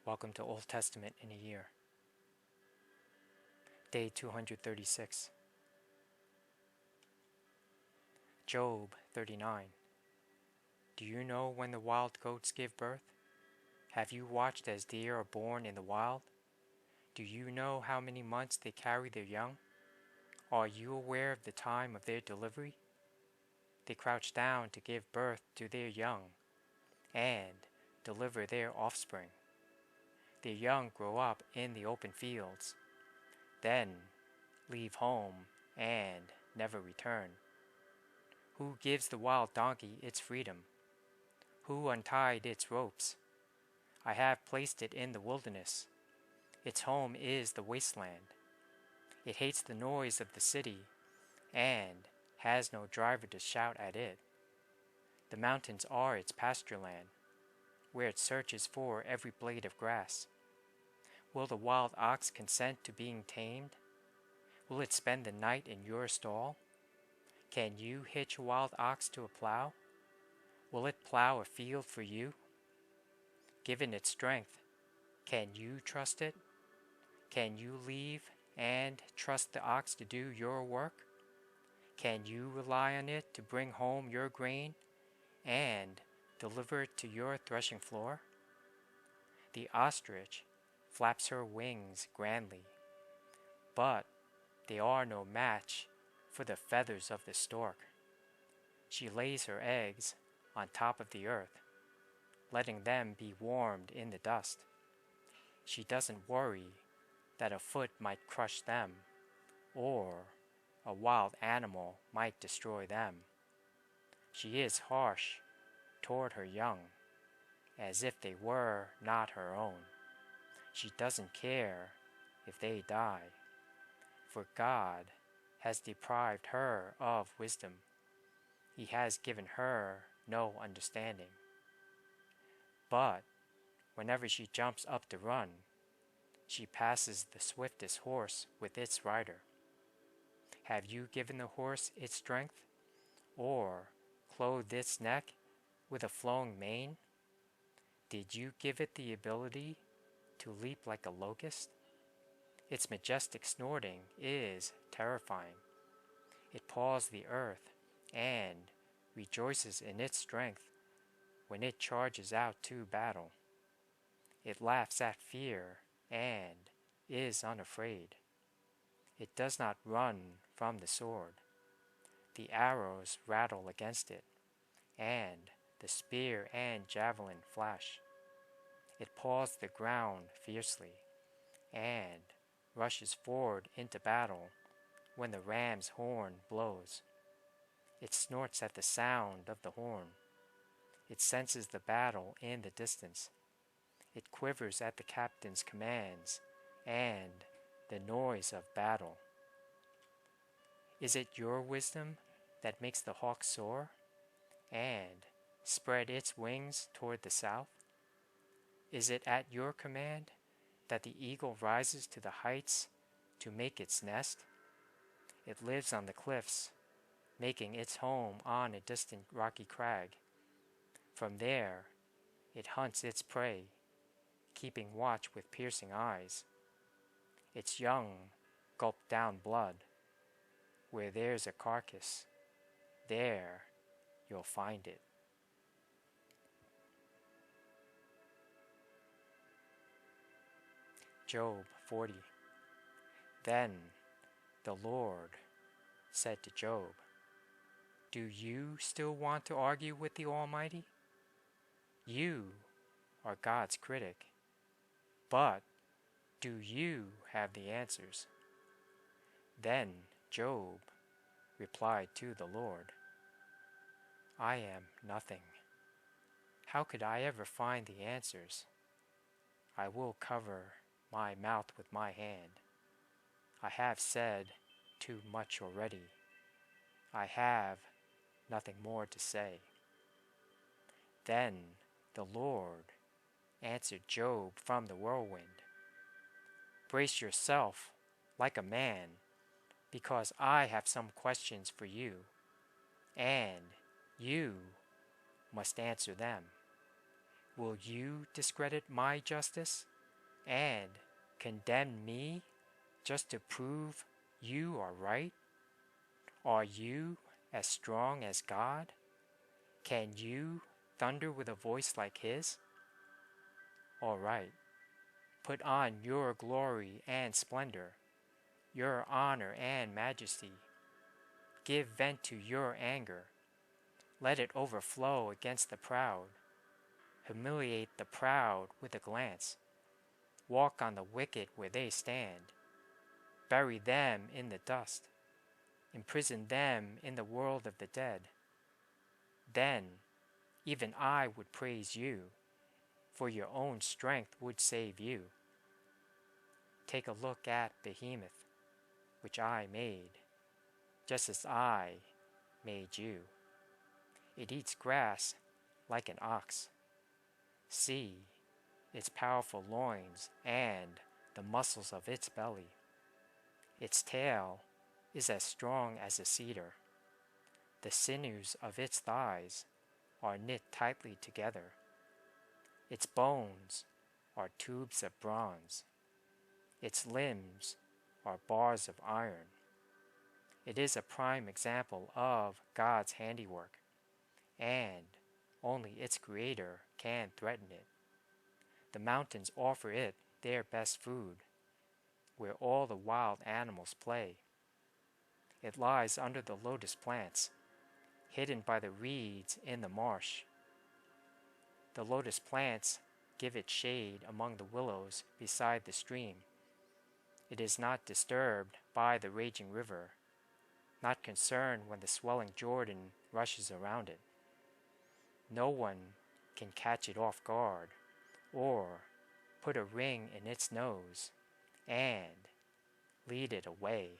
Welcome to Old Testament in a Year. Day 236. Job 39. Do you know when the wild goats give birth? Have you watched as deer are born in the wild? Do you know how many months they carry their young? Are you aware of the time of their delivery? They crouch down to give birth to their young and deliver their offspring. Their young grow up in the open fields, then leave home and never return. Who gives the wild donkey its freedom? Who untied its ropes? I have placed it in the wilderness. Its home is the wasteland. It hates the noise of the city and has no driver to shout at it. The mountains are its pasture land, where it searches for every blade of grass. Will the wild ox consent to being tamed? Will it spend the night in your stall? Can you hitch a wild ox to a plow? Will it plow a field for you? Given its strength, can you trust it? Can you leave and trust the ox to do your work? Can you rely on it to bring home your grain and deliver it to your threshing floor? The ostrich flaps her wings grandly, but they are no match for the feathers of the stork. She lays her eggs on top of the earth, letting them be warmed in the dust. She doesn't worry that a foot might crush them, or a wild animal might destroy them. She is harsh toward her young, as if they were not her own. She doesn't care if they die, for God has deprived her of wisdom. He has given her no understanding. But whenever she jumps up to run, she passes the swiftest horse with its rider. Have you given the horse its strength, or clothed its neck with a flowing mane? Did you give it the ability to leap like a locust? Its majestic snorting is terrifying. It paws the earth and rejoices in its strength when it charges out to battle. It laughs at fear and is unafraid. It does not run from the sword. The arrows rattle against it, and the spear and javelin flash. It paws the ground fiercely and rushes forward into battle when the ram's horn blows. It snorts at the sound of the horn. It senses the battle in the distance. It quivers at the captain's commands and the noise of battle. Is it your wisdom that makes the hawk soar and spread its wings toward the south? Is it at your command that the eagle rises to the heights to make its nest? It lives on the cliffs, making its home on a distant rocky crag. From there, it hunts its prey, keeping watch with piercing eyes. Its young gulp down blood. Where there's a carcass, there you'll find it. Job 40. Then the Lord said to Job, do you still want to argue with the Almighty? You are God's critic, but do you have the answers? Then Job replied to the Lord, I am nothing. How could I ever find the answers? I will cover my mouth with my hand. I have said too much already. I have nothing more to say. Then the Lord answered Job from the whirlwind, brace yourself like a man, because I have some questions for you, and you must answer them. Will you discredit my justice? and condemn me just to prove you are right? Are you as strong as God? Can you thunder with a voice like His? All right, put on your glory and splendor, your honor and majesty. Give vent to your anger. Let it overflow against the proud. Humiliate the proud with a glance. Walk on the wicked where they stand. Bury them in the dust. Imprison them in the world of the dead. Then even I would praise you, for your own strength would save you. Take a look at Behemoth, which I made, just as I made you. It eats grass like an ox. See its powerful loins and the muscles of its belly. Its tail is as strong as a cedar. The sinews of its thighs are knit tightly together. Its bones are tubes of bronze. Its limbs are bars of iron. It is a prime example of God's handiwork, and only its creator can threaten it. The mountains offer it their best food, where all the wild animals play. It lies under the lotus plants, hidden by the reeds in the marsh. The lotus plants give it shade among the willows beside the stream. It is not disturbed by the raging river, not concerned when the swelling Jordan rushes around it. No one can catch it off guard, or put a ring in its nose and lead it away.